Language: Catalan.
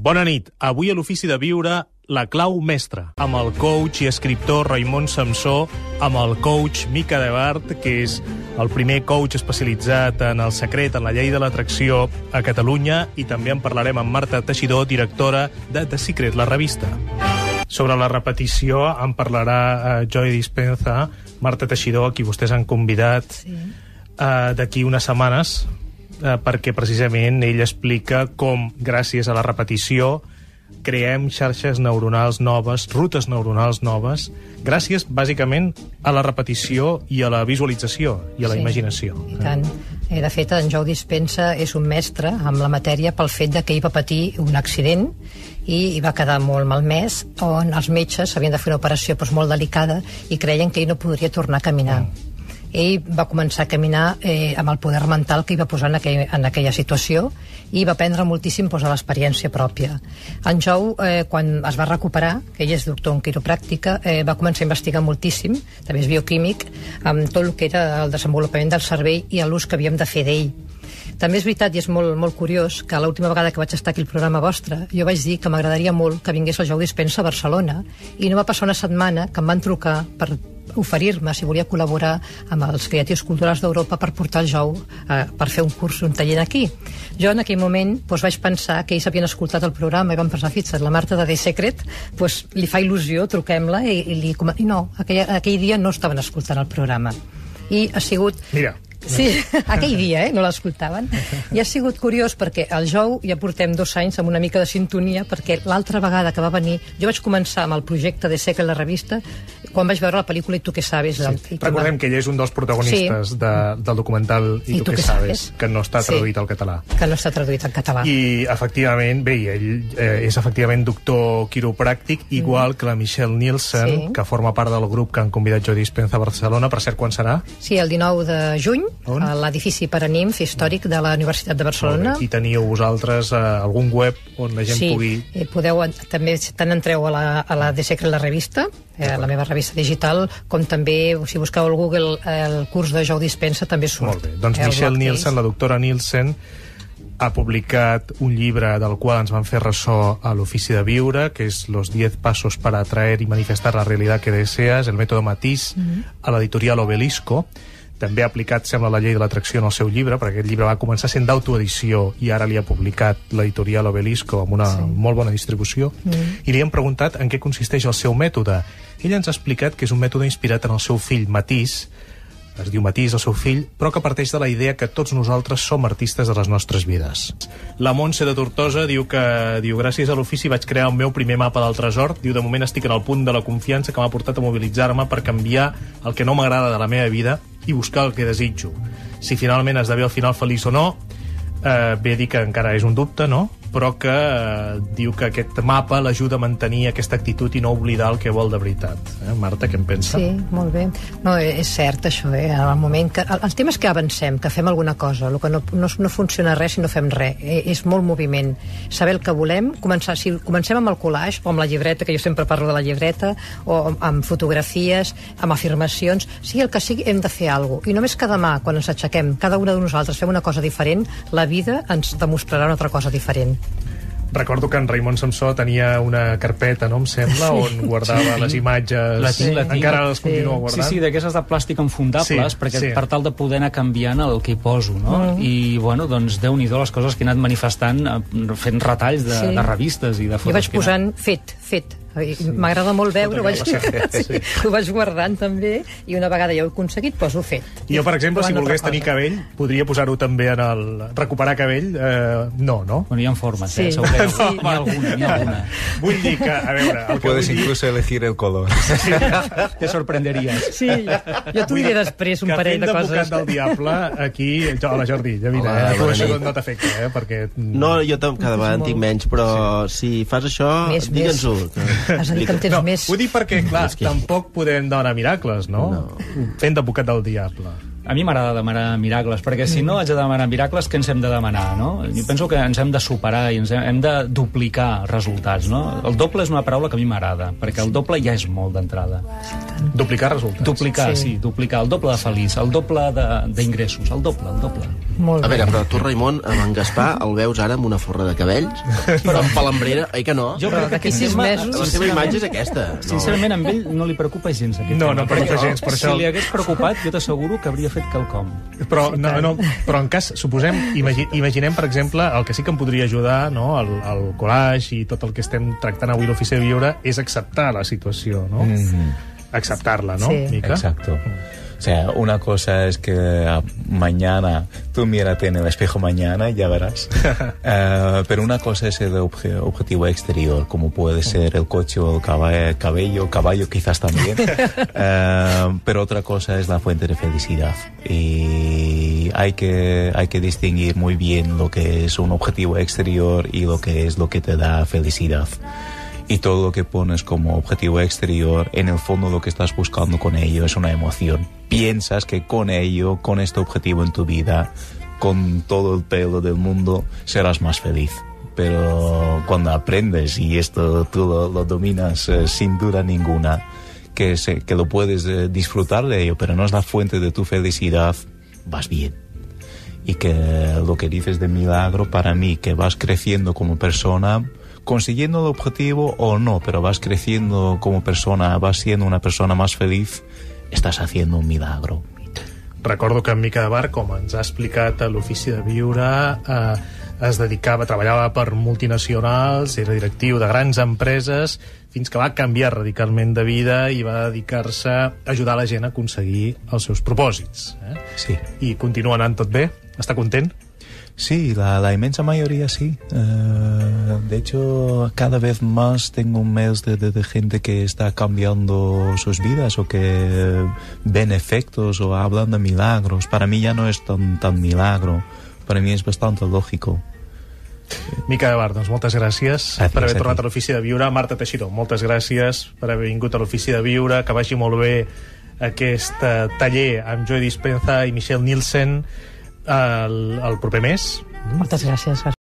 Bona nit. Avui a l'Ofici de Viure, la clau mestra, amb el coach i escriptor Raimon Samsó, amb el coach Mica Debart, que és el primer coach especialitzat en el secret, en la llei de l'atracció a Catalunya, i també en parlarem amb Marta Teixidor, directora de The Secret, la revista. Sobre la repetició en parlarà Joy Dispenza, Marta Teixidor, a qui vostès han convidat d'aquí unes setmanes, perquè precisament ell explica com, gràcies a la repetició, creem xarxes neuronals noves, rutes neuronals noves, gràcies, bàsicament, a la repetició i a la visualització i a la imaginació. I tant. De fet, en Joe Dispenza és un mestre amb la matèria pel fet de que ell va patir un accident i va quedar molt malmès, on els metges havien de fer una operació molt delicada i creien que ell no podria tornar a caminar. Ell va començar a caminar amb el poder mental que hi va posar en aquella situació i va aprendre moltíssim de l'experiència pròpia. En Jou, quan es va recuperar, que ell és doctor en quiropràctica, va començar a investigar moltíssim, també és bioquímic, amb tot el que era el desenvolupament del cervell i l'ús que havíem de fer d'ell. També és veritat, i és molt curiós, que l'última vegada que vaig estar aquí al programa vostre, jo vaig dir que m'agradaria molt que vingués el Joe Dispenza a Barcelona, i no va passar una setmana que em van trucar per oferir-me si volia col·laborar amb els creatius culturals d'Europa per portar el Jou per fer un curs, un taller aquí. Jo en aquell moment vaig pensar que ells havien escoltat el programa i van pensar, fixa't, la Marta de The Secret li fa il·lusió, truquem-la i no, aquell dia no estaven escoltant el programa. I ha sigut... Mira. Sí, aquell dia, no l'escoltaven. I ha sigut curiós perquè el Jou ja portem 2 anys amb una mica de sintonia, perquè l'altra vegada que va venir, jo vaig començar amb el projecte de Secret, la revista, quan vaig veure la pel·lícula I tu què sabes. Sí. Recordem que ell és un dels protagonistes del documental I tu què sabes, que no està traduït al català. Que no està traduït al català. I, efectivament, bé, ell és efectivament doctor quiropràctic, igual que la Michelle Nielsen, que forma part del grup que han convidat Joe Dispenza a Barcelona. Per cert, quan serà? Sí, el 19 de juny, a l'edifici Paranimf històric de la Universitat de Barcelona. I teniu vosaltres algun web on la gent pugui... Sí, podeu, també tant entreu a la The Secret, la revista, la meva revista digital, com també, si busqueu al Google el curs de Joe Dispenza, també surt. Molt bé, doncs Michelle Nielsen, la doctora Nielsen, ha publicat un llibre del qual ens van fer ressò a l'Ofici de Viure, que és Los 10 pasos para atraer y manifestar la realidad que deseas, el método Matisse, a l'editorial Obelisco. També ha aplicat, sembla, la llei de l'atracció en el seu llibre, perquè aquest llibre va començar sent d'autoedició i ara li ha publicat l'editorial Obelisco amb una molt bona distribució. I li hem preguntat en què consisteix el seu mètode. Ell ens ha explicat que és un mètode inspirat en el seu fill Matisse, es diu Matisse, el seu fill, però que parteix de la idea que tots nosaltres som artistes de les nostres vides. La Montse de Tortosa diu gràcies a l'ofici vaig crear el meu primer mapa del tresor. Diu, de moment estic en el punt de la confiança que m'ha portat a mobilitzar-me per canviar el que no m'agrada de la meva vida i buscar el que desitjo. Si finalment esdevé al final feliç o no, bé dir que encara és un dubte, no? Però que diu que aquest mapa l'ajuda a mantenir aquesta actitud i no oblidar el que vol de veritat. Marta, què en pensa? Sí, molt bé. No, és cert això, el moment que... El tema és que avancem, que fem alguna cosa. El que no funciona res si no fem res. És molt moviment. Saber el que volem, si comencem amb el collage, o amb la llibreta, que jo sempre parlo de la llibreta, o amb fotografies, amb afirmacions, sigui el que sigui, hem de fer alguna cosa. I només que demà, quan ens aixequem, cada una de nosaltres fem una cosa diferent, la vida ens demostrarà una altra cosa diferent. Recordo que en Raimon Samsó tenia una carpeta, no em sembla, on guardava les imatges. La tinc. Encara les continua guardant? Sí, d'aquestes de plàstic enfundables, perquè per tal de poder anar canviant el que hi poso, no? I, bueno, doncs, Déu-n'hi-do les coses que he anat manifestant fent retalls de revistes i de fotos. Jo vaig posant fet. M'agrada molt veure, ho vaig guardant també, i una vegada ja ho he aconseguit, poso fet. Jo, per exemple, si volgués tenir cabell, podria posar-ho també en el... recuperar cabell, no? Bueno, hi ha formes, segur que hi ha alguna. Vull dir que, a veure... Puedes incluso elegir el color. Te sorprenderies. Sí, jo t'ho diré després un parell de coses. Que fent d'advocat del diable, aquí... Hola, Jordi, ja vine, tu això no t'afecta, perquè... No, jo cada vegada en tinc menys, però si fas això, digue'ns-ho. Has de dir que en tens més. Ho dic perquè, clar, tampoc podem demanar miracles, no? Fent d'advocat del diable. A mi m'agrada demanar miracles, perquè si no haig de demanar miracles, què ens hem de demanar, no? Jo penso que ens hem de superar i ens hem de duplicar resultats, no? El doble és una paraula que a mi m'agrada, perquè el doble ja és molt d'entrada. Duplicar resultats. Duplicar, sí, duplicar. El doble de feliç, el doble d'ingressos, el doble. Molt bé. A veure, però tu, Raimon, amb en Gaspar el veus ara amb una forra de cabells, però amb palambrera, oi que no? Jo crec que d'aquí 6 mesos... La seva imatge és aquesta. Sincerament, amb ell no li preocupa gens aquest tema. No preocupa gens, per això... Si li hagués preocupat, jo t'asseguro que hauria fet quelcom. Però en cas, suposem, imaginem, per exemple, el que sí que em podria ajudar, no?, el collage i tot el que estem tractant avui a l'Ofici de Viure és acceptar la situació, no? Acceptarla, ¿no, sí. Mica? Exacto. O sea, una cosa es que mañana, tú mírate en el espejo mañana y ya verás. Pero una cosa es el objetivo exterior, como puede ser el coche o el caballo quizás también. Pero otra cosa es la fuente de felicidad. Y hay que distinguir muy bien lo que es un objetivo exterior y lo que es lo que te da felicidad. Y todo lo que pones como objetivo exterior, en el fondo lo que estás buscando con ello es una emoción. Piensas que con ello, con este objetivo en tu vida, con todo el pelo del mundo, serás más feliz. Pero cuando aprendes, y esto tú lo dominas sin duda ninguna, que lo puedes disfrutar de ello, pero no es la fuente de tu felicidad, vas bien. Y que lo que dices de milagro, para mí, que vas creciendo como persona, consiguiendo el objetivo o no, pero vas creciendo como persona, vas siendo una persona más feliz, estàs haciendo un milagro. Recordo que en Mica de Bar, com ens ha explicat a l'Ofici de Viure, treballava per multinacionals, era directiu de grans empreses, fins que va canviar radicalment de vida i va dedicar-se a ajudar la gent a aconseguir els seus propòsits. Sí. I continua anant tot bé? Està content? Sí, la inmensa mayoría sí. De hecho, cada vez más tengo mails de gente que está cambiando sus vidas o que ven efectos o hablan de milagros. Para mí ya no es tan milagro. Para mí es bastante lógico. Mica de Bar, doncs moltes gràcies per haver tornat a l'Ofici de Viure. Marta Teixidor, moltes gràcies per haver vingut a l'Ofici de Viure. Que vagi molt bé aquest taller amb Joy Dispenza i Michelle Nielsen el proper mes. Moltes gràcies.